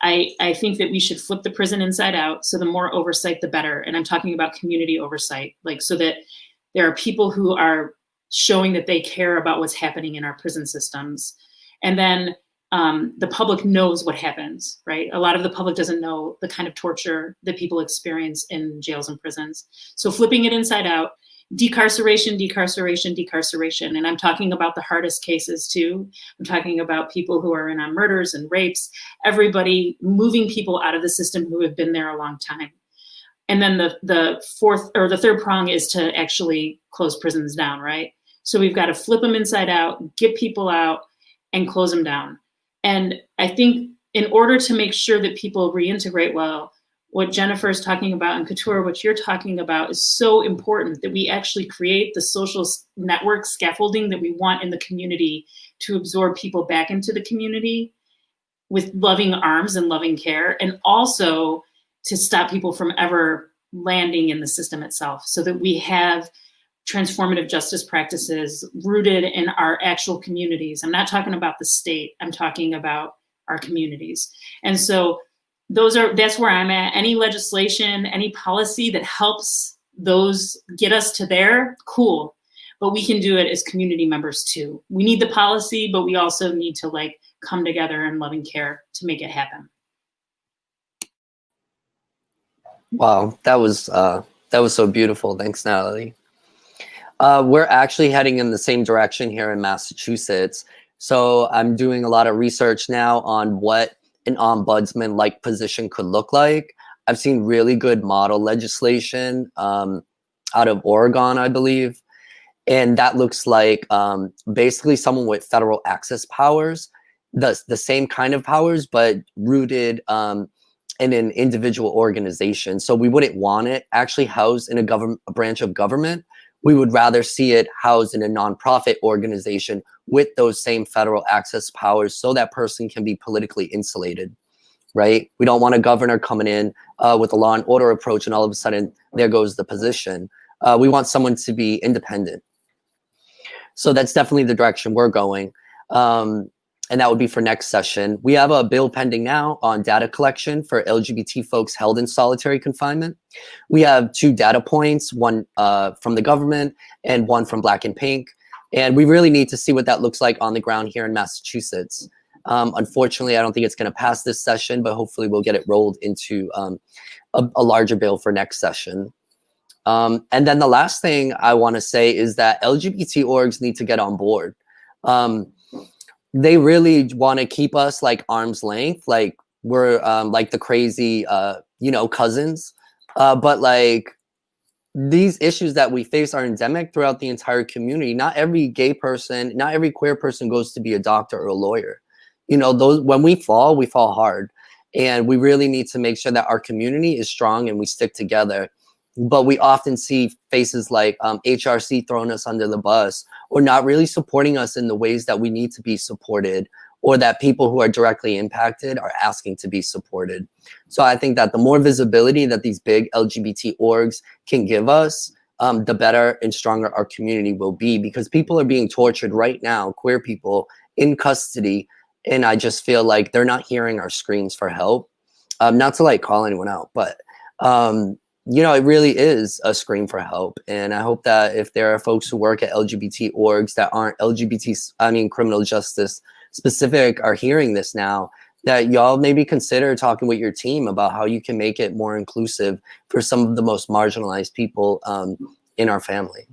I think that we should flip the prison inside out. So the more oversight, the better. And I'm talking about community oversight, like so that there are people who are showing that they care about what's happening in our prison systems. And then the public knows what happens, right? A lot of the public doesn't know the kind of torture that people experience in jails and prisons. So flipping it inside out, decarceration, decarceration, decarceration. And I'm talking about the hardest cases too. I'm talking about people who are in on murders and rapes, everybody, moving people out of the system who have been there a long time. And then the third prong is to actually close prisons down, right? So we've got to flip them inside out, get people out, and close them down. And I think in order to make sure that people reintegrate well, what Jennifer is talking about and Couture, what you're talking about is so important that we actually create the social network scaffolding that we want in the community to absorb people back into the community with loving arms and loving care, and also to stop people from ever landing in the system itself so that we have transformative justice practices rooted in our actual communities. I'm not talking about the state, I'm talking about our communities. And so that's where I'm at. Any legislation, any policy that helps those get us to there, cool. But we can do it as community members too. We need the policy, but we also need to come together in loving care to make it happen. Wow, that was so beautiful. Thanks, Natalie. We're actually heading in the same direction here in Massachusetts. So I'm doing a lot of research now on what an ombudsman-like position could look like. I've seen really good model legislation out of Oregon, I believe. And that looks like basically someone with federal access powers, the same kind of powers, but rooted in an individual organization. So we wouldn't want it actually housed in a branch of government. We would rather see it housed in a nonprofit organization with those same federal access powers so that person can be politically insulated, right? We don't want a governor coming in with a law and order approach and all of a sudden there goes the position. We want someone to be independent. So that's definitely the direction we're going. And that would be for next session. We have a bill pending now on data collection for LGBT folks held in solitary confinement. We have 2 data points, one from the government and one from Black and Pink. And we really need to see what that looks like on the ground here in Massachusetts. Unfortunately, I don't think it's going to pass this session, but hopefully we'll get it rolled into a larger bill for next session. And then the last thing I want to say is that LGBT orgs need to get on board. They really want to keep us arm's length, like we're like the crazy, cousins. But these issues that we face are endemic throughout the entire community. Not every gay person, not every queer person goes to be a doctor or a lawyer. When we fall hard. And we really need to make sure that our community is strong and we stick together. But we often see faces like HRC throwing us under the bus or not really supporting us in the ways that we need to be supported, or that people who are directly impacted are asking to be supported. So I think that the more visibility that these big LGBT orgs can give us, the better and stronger our community will be, because people are being tortured right now, queer people in custody. And I just feel like they're not hearing our screams for help. Not to call anyone out, but it really is a scream for help. And I hope that if there are folks who work at LGBT orgs that aren't criminal justice specific are hearing this now, that y'all maybe consider talking with your team about how you can make it more inclusive for some of the most marginalized people in our family.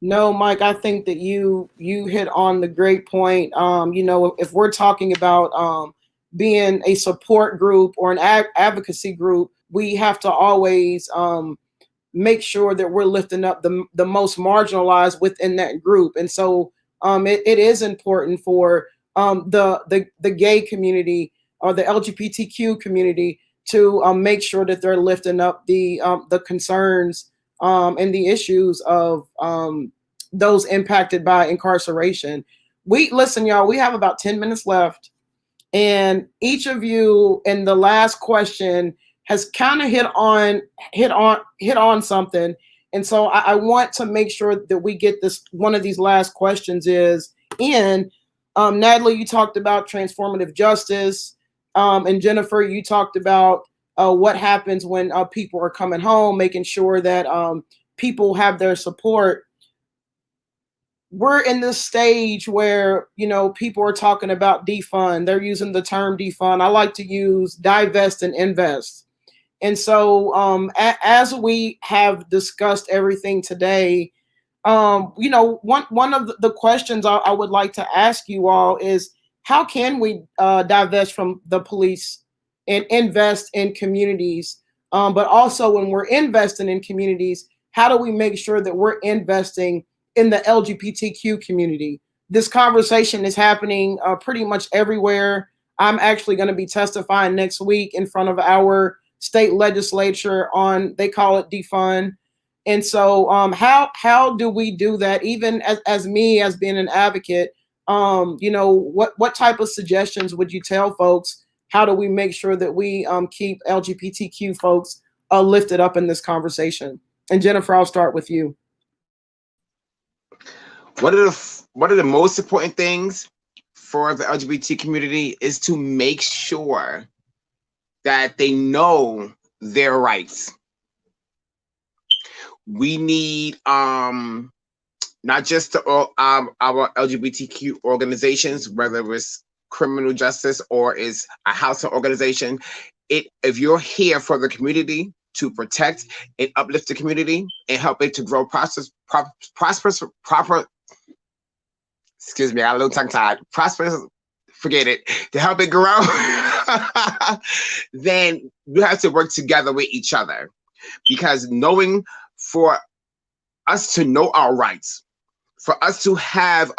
No, Mike, I think that you hit on the great point. You know, if we're talking about being a support group or an advocacy group, we have to always make sure that we're lifting up the most marginalized within that group. And so it is important for the gay community or the LGBTQ community to make sure that they're lifting up the concerns and the issues of those impacted by incarceration. Listen, y'all, we have about 10 minutes left, and each of you in the last question has kind of hit on something. And so I want to make sure that we get this. One of these last questions is in. Natalie, you talked about transformative justice, and Jennifer, you talked about what happens when people are coming home, making sure that people have their support. We're in this stage where, you know, people are talking about defund. They're using the term defund. I like to use divest and invest. And so as we have discussed everything today, you know, one of the questions I would like to ask you all is, how can we divest from the police and invest in communities? But also, when we're investing in communities, how do we make sure that we're investing in the LGBTQ community? This conversation is happening pretty much everywhere. I'm actually going to be testifying next week in front of our state legislature on, they call it defund. And so how do we do that? Even as me, as being an advocate, you know, what type of suggestions would you tell folks? How do we make sure that we keep LGBTQ folks lifted up in this conversation? And Jennifer, I'll start with you. One of the most important things for the LGBT community is to make sure that they know their rights. We need not just our LGBTQ organizations, whether it's criminal justice or is a housing organization. If you're here for the community, to protect and uplift the community and help it to grow prosperous, excuse me, I got a little tongue-tied, prosperous, forget it, to help it grow, then you have to work together with each other. Because knowing, for us to know our rights, for us to have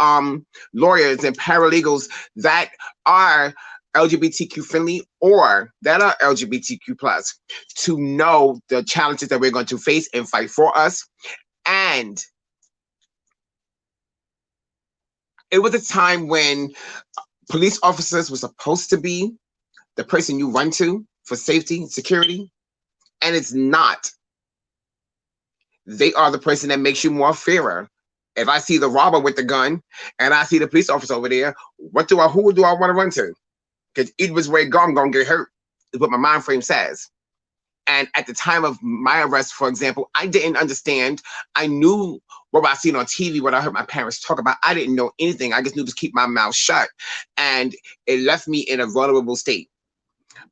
lawyers and paralegals that are LGBTQ friendly or that are LGBTQ plus, to know the challenges that we're going to face and fight for us. And it was a time when police officers were supposed to be the person you run to for safety and security, and it's not. They are the person that makes you more fairer. If I see the robber with the gun and I see the police officer over there, who do I want to run to? Because either which way I'm gonna get hurt, is what my mind frame says. And at the time of my arrest, for example, I didn't understand. I knew what I seen on TV, what I heard my parents talk about. I didn't know anything. I just knew to keep my mouth shut. And it left me in a vulnerable state.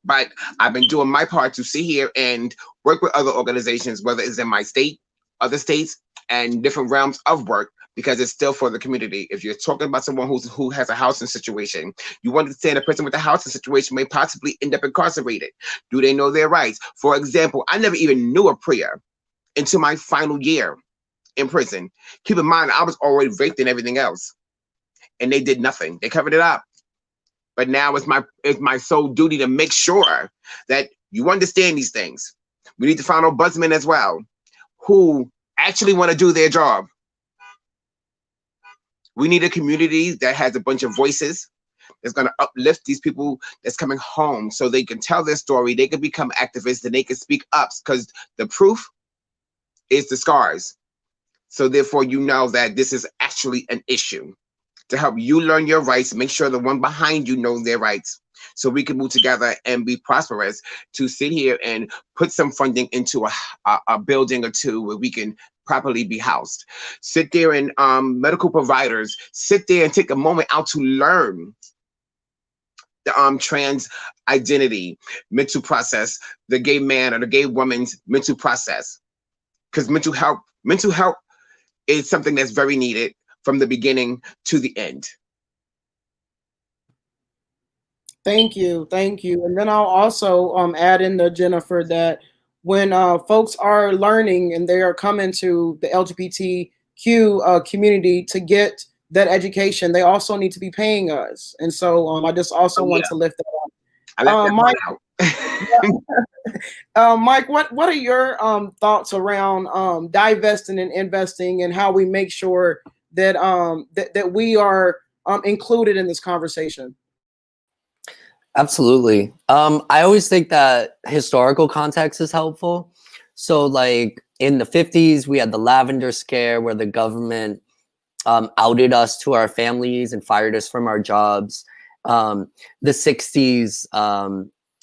But I've been doing my part to sit here and work with other organizations, whether it's in my state, other states, and different realms of work, because it's still for the community. If you're talking about someone who has a housing situation, you understand a person with a housing situation may possibly end up incarcerated. Do they know their rights? For example, I never even knew of PREA until my final year in prison. Keep in mind, I was already raped and everything else, and they did nothing. They covered it up. But now it's my sole duty to make sure that you understand these things. We need to find ombudsmen as well, who actually want to do their job. We need a community that has a bunch of voices, that's going to uplift these people that's coming home so they can tell their story, they can become activists, and they can speak up, because the proof is the scars. So therefore, you know that this is actually an issue. To help you learn your rights, make sure the one behind you knows their rights, so we can move together and be prosperous, to sit here and put some funding into a building or two where we can properly be housed. Sit there and medical providers, sit there and take a moment out to learn the trans identity, mental process, the gay man or the gay woman's mental process. Because mental health is something that's very needed from the beginning to the end. Thank you. And then I'll also add in there, Jennifer, that when folks are learning and they are coming to the LGBTQ community to get that education, they also need to be paying us. And so I just also want to lift that up. I left Mike, that out. Mike, what are your thoughts around divesting and investing, and how we make sure that that we are included in this conversation? Absolutely. I always think that historical context is helpful. So like in the 50s, we had the lavender scare where the government outed us to our families and fired us from our jobs. The 60s,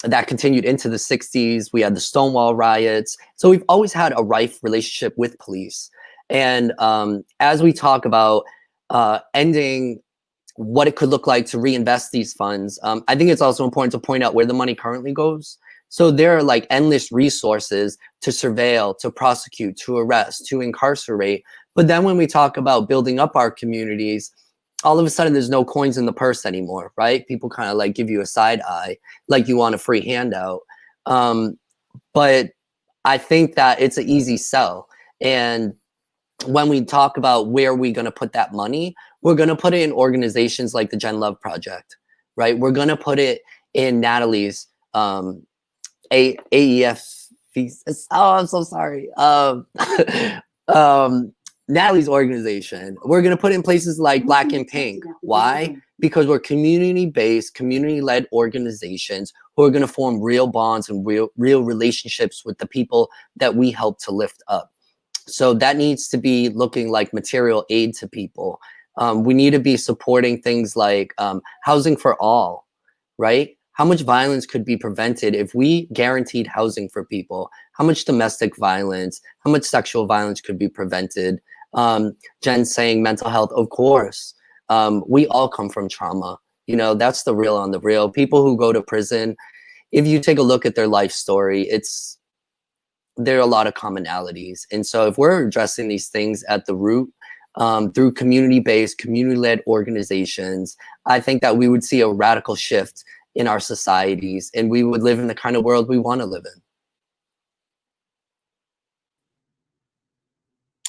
that continued into the 60s. We had the Stonewall riots. So we've always had a rife relationship with police. And as we talk about ending what it could look like to reinvest these funds, I think it's also important to point out where the money currently goes. So there are like endless resources to surveil, to prosecute, to arrest, to incarcerate. But then when we talk about building up our communities, all of a sudden there's no coins in the purse anymore, right? People kind of like give you a side eye, like you want a free handout. But I think that it's an easy sell. And when we talk about where we're going to put that money, we're going to put it in organizations like the Gen Love Project, right? We're going to put it in Natalie's AEF. Oh, I'm so sorry. Natalie's organization. We're going to put it in places like Black and Pink. Why? Because we're community-based, community-led organizations who are going to form real bonds and real relationships with the people that we help to lift up. So that needs to be looking like material aid to people. We need to be supporting things like housing for all, right? How much violence could be prevented if we guaranteed housing for people? How much domestic violence, how much sexual violence could be prevented? Jen saying mental health, of course. We all come from trauma. You know, that's the real on the real. People who go to prison, if you take a look at their life story, there are a lot of commonalities. And so if we're addressing these things at the root, through community-based, community-led organizations, I think that we would see a radical shift in our societies, and we would live in the kind of world we want to live in.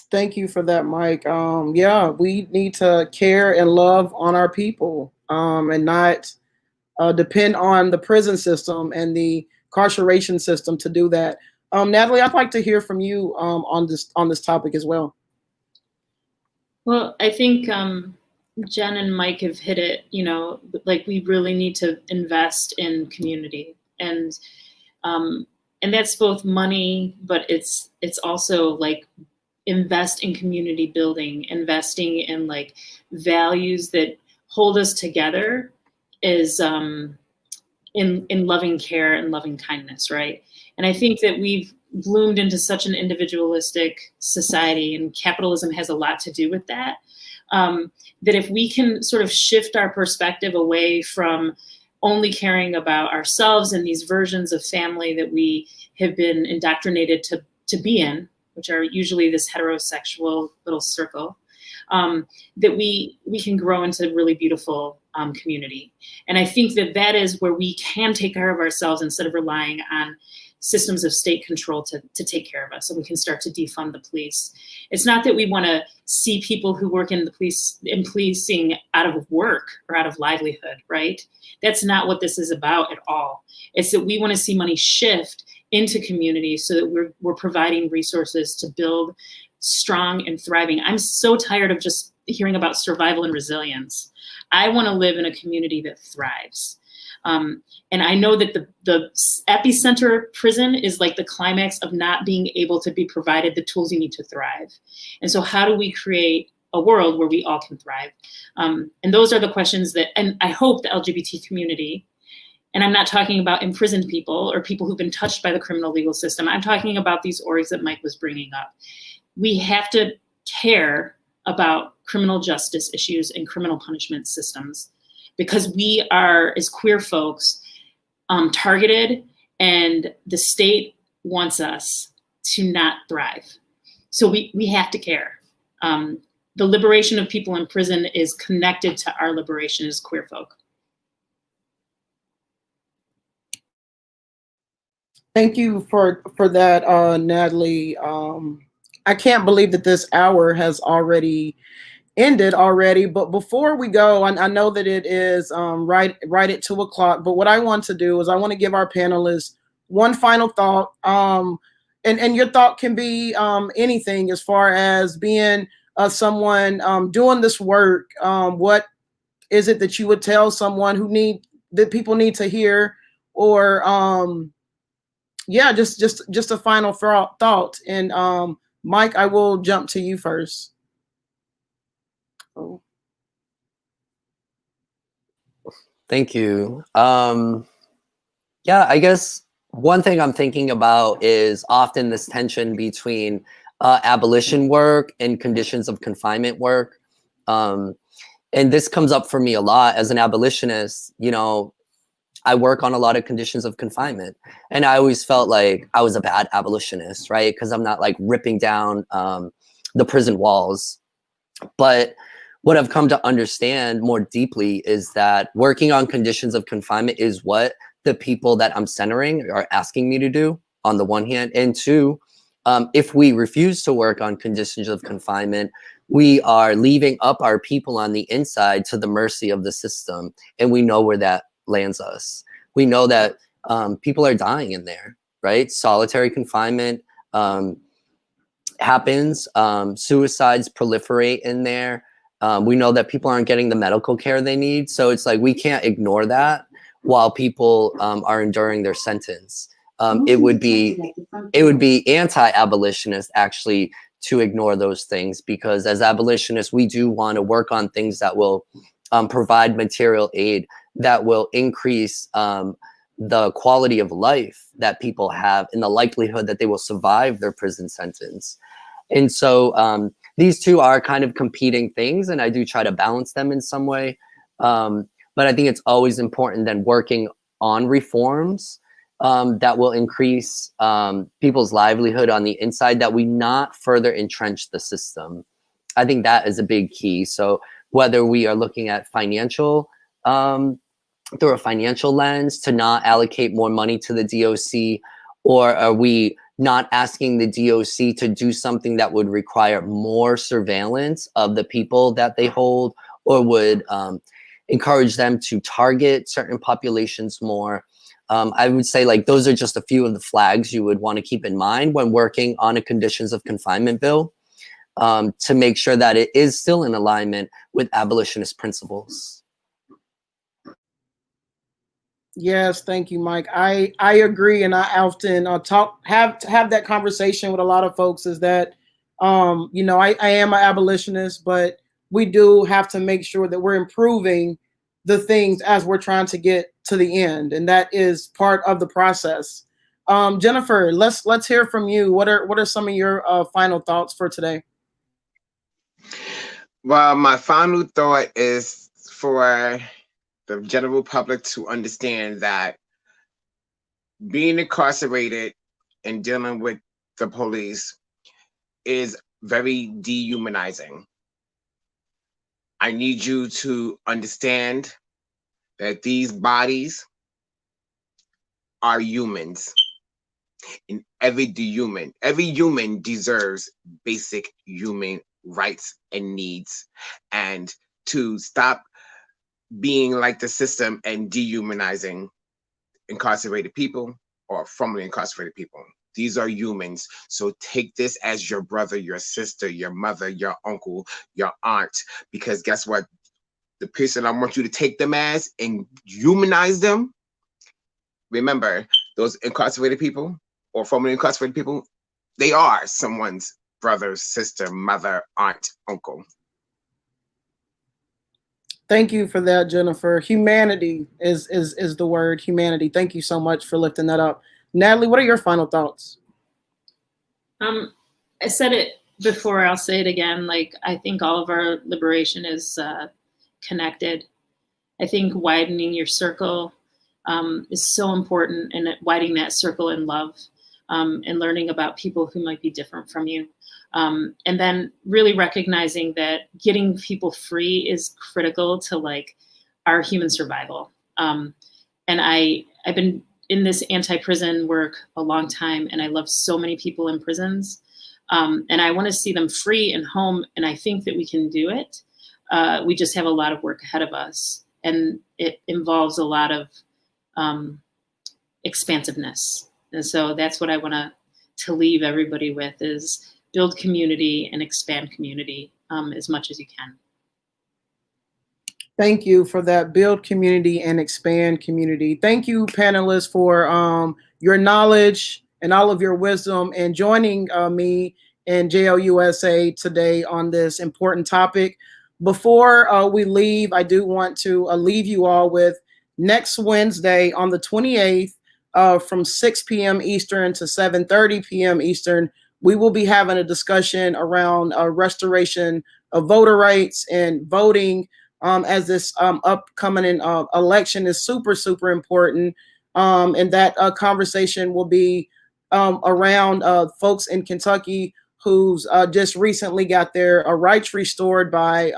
Thank you for that, Mike. Yeah, we need to care and love on our people, and not depend on the prison system and the incarceration system to do that. Natalie, I'd like to hear from you on this topic as well. Well, I think Jen and Mike have hit it. You know, like we really need to invest in community, and that's both money, but it's also like invest in community building, investing in like values that hold us together is in loving care and loving kindness, right? And I think that we've bloomed into such an individualistic society, and capitalism has a lot to do with that, that if we can sort of shift our perspective away from only caring about ourselves and these versions of family that we have been indoctrinated to be in, which are usually this heterosexual little circle, that we can grow into really beautiful community. And I think that is where we can take care of ourselves instead of relying on systems of state control to take care of us, so we can start to defund the police. It's not that we want to see people who work in policing out of work or out of livelihood, right? That's not what this is about at all. It's that we want to see money shift into communities so that we're providing resources to build strong and thriving. I'm so tired of just hearing about survival and resilience. I want to live in a community that thrives. And I know that the epicenter prison is like the climax of not being able to be provided the tools you need to thrive. And so how do we create a world where we all can thrive? And those are the questions and I hope the LGBT community, and I'm not talking about imprisoned people or people who've been touched by the criminal legal system. I'm talking about these orgs that Mike was bringing up. We have to care about criminal justice issues and criminal punishment systems, because we are, as queer folks, targeted, and the state wants us to not thrive. So we have to care. The liberation of people in prison is connected to our liberation as queer folk. Thank you for that, Natalie. I can't believe that this hour has already ended already. But before we go, I know that it is right at 2:00. But what I want to do is I want to give our panelists one final thought. And your thought can be anything as far as being someone doing this work. What is it that you would tell someone that people need to hear, or yeah, just a final thought. And Mike, I will jump to you first. Oh. Thank you. Yeah, I guess one thing I'm thinking about is often this tension between abolition work and conditions of confinement work. And this comes up for me a lot as an abolitionist. You know, I work on a lot of conditions of confinement, and I always felt like I was a bad abolitionist, right? Because I'm not like ripping down the prison walls. But what I've come to understand more deeply is that working on conditions of confinement is what the people that I'm centering are asking me to do, on the one hand. And two, if we refuse to work on conditions of confinement, we are leaving up our people on the inside to the mercy of the system. And we know where that lands us. We know that people are dying in there, right? Solitary confinement happens. Suicides proliferate in there. We know that people aren't getting the medical care they need. So it's like we can't ignore that while people are enduring their sentence. It would be anti-abolitionist actually to ignore those things, because as abolitionists, we do want to work on things that will provide material aid, that will increase the quality of life that people have and the likelihood that they will survive their prison sentence. And so these two are kind of competing things, and I do try to balance them in some way. But I think it's always important then working on reforms that will increase people's livelihood on the inside, that we not further entrench the system. I think that is a big key. So whether we are looking at financial, through a financial lens, to not allocate more money to the DOC, or are we not asking the DOC to do something that would require more surveillance of the people that they hold, or would encourage them to target certain populations more? I would say like those are just a few of the flags you would want to keep in mind when working on a conditions of confinement bill, to make sure that it is still in alignment with abolitionist principles. Yes, thank you, Mike. I agree, and I often have that conversation with a lot of folks. Is that you know, I am an abolitionist, but we do have to make sure that we're improving the things as we're trying to get to the end, and that is part of the process. Jennifer, let's hear from you. What are some of your final thoughts for today? Well, my final thought is for the general public to understand that being incarcerated and dealing with the police is very dehumanizing. I need you to understand that these bodies are humans. And every human deserves basic human rights and needs. And to stop being like the system and dehumanizing incarcerated people or formerly incarcerated people. These are humans. So take this as your brother, your sister, your mother, your uncle, your aunt, because guess what? The person I want you to take them as and humanize them. Remember, those incarcerated people or formerly incarcerated people, they are someone's brother, sister, mother, aunt, uncle. Thank you for that, Jennifer. Humanity is the word, humanity. Thank you so much for lifting that up. Natalie, what are your final thoughts? I said it before, I'll say it again. Like, I think all of our liberation is connected. I think widening your circle is so important, and widening that circle in love, and learning about people who might be different from you. And then really recognizing that getting people free is critical to like our human survival. And I've been in this anti-prison work a long time, and I love so many people in prisons. And I want to see them free and home, and I think that we can do it. We just have a lot of work ahead of us, and it involves a lot of expansiveness. And so that's what I want to leave everybody with, is build community and expand community as much as you can. Thank you for that. Build community and expand community. Thank you, panelists, for your knowledge and all of your wisdom, and joining me and JLUSA today on this important topic. Before we leave, I do want to leave you all with next Wednesday on the 28th from 6 p.m. Eastern to 7:30 p.m. Eastern. We will be having a discussion around restoration of voter rights and voting, as this upcoming election is super, super important. And that conversation will be around folks in Kentucky who's just recently got their rights restored by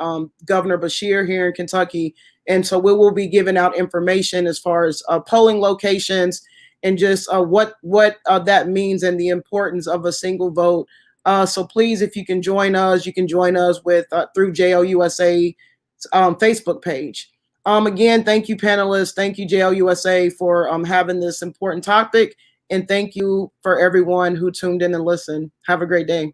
Governor Beshear here in Kentucky. And so we will be giving out information as far as polling locations and just what that means and the importance of a single vote. So please, if you can join us, you can join us with through JLUSA Facebook page. Again, thank you, panelists. Thank you, JLUSA, for having this important topic. And thank you for everyone who tuned in and listened. Have a great day.